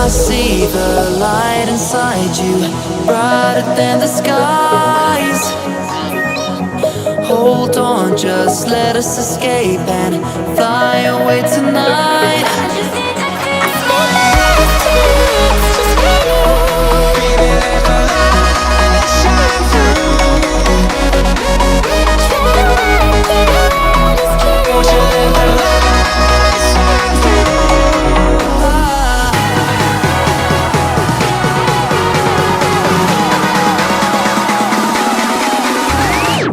I see the light inside you, brighter than the skies. Hold on, just let us escape and fly away tonight.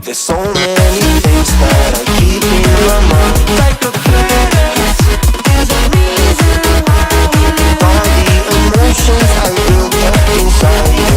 There's so many things that I keep in my mind, like the planets. There's a reason why we live. All the emotions I built up inside you.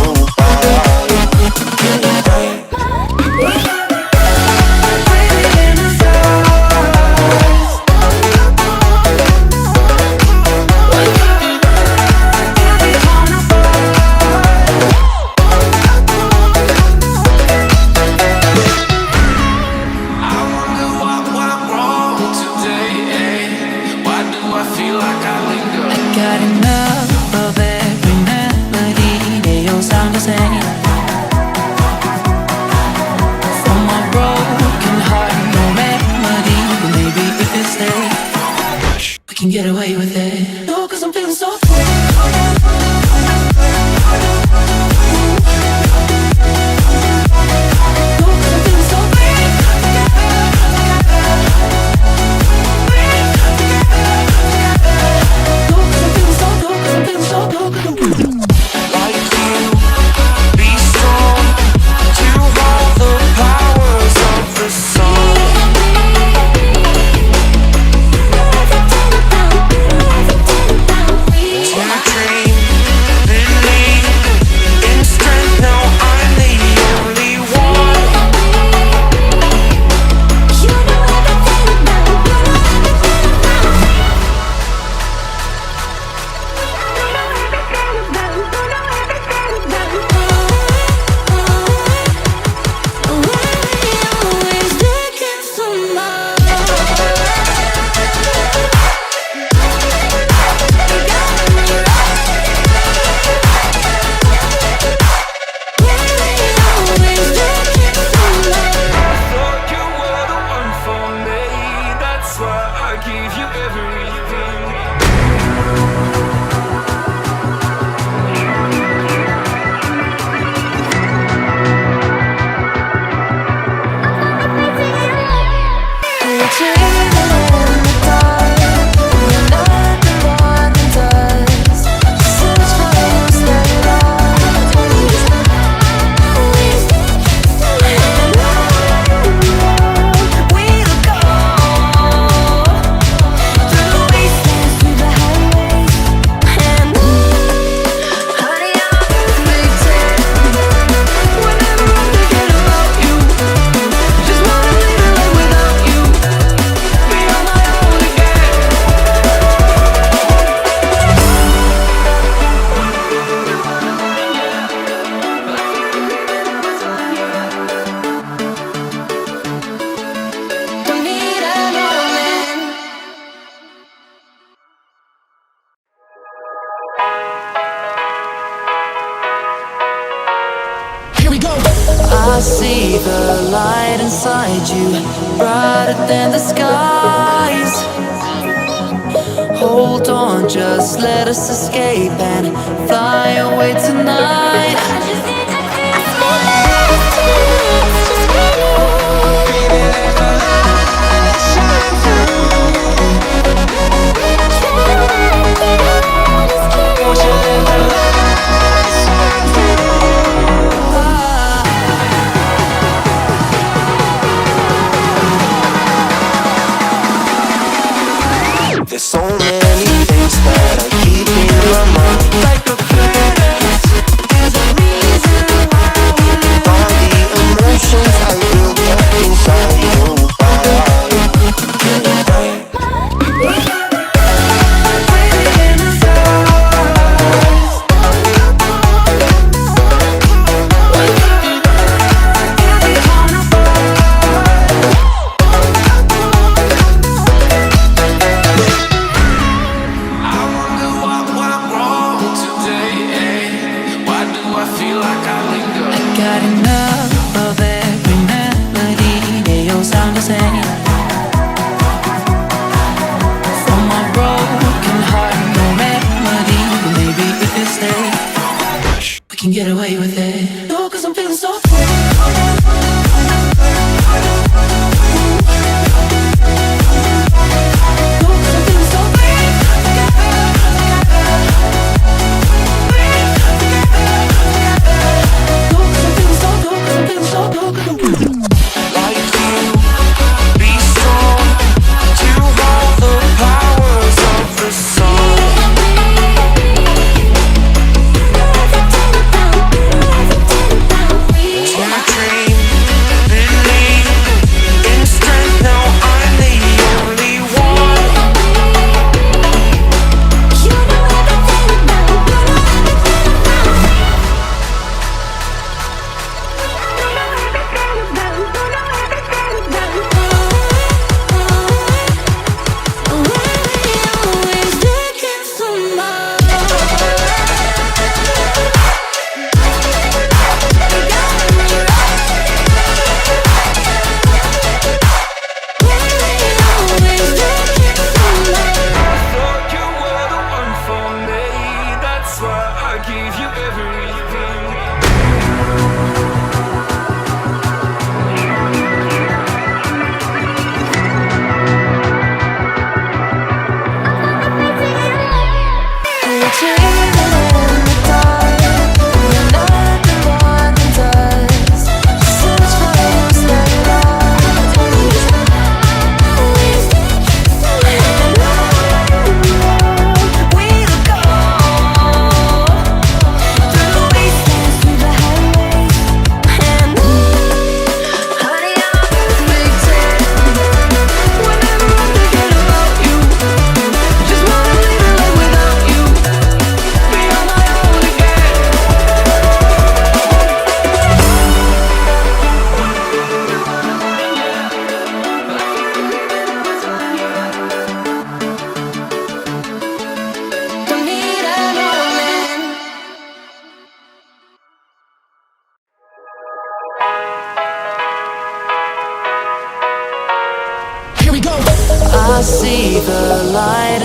Get away with it. No, 'cause I'm feeling so I see the light inside you, brighter than the skies. Hold on, just let us escape and fly away tonight. There's so many things that I keep in my mind, like the planets. There's a reason why we live. All the emotions I built up inside you.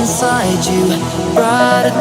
inside you, brighter than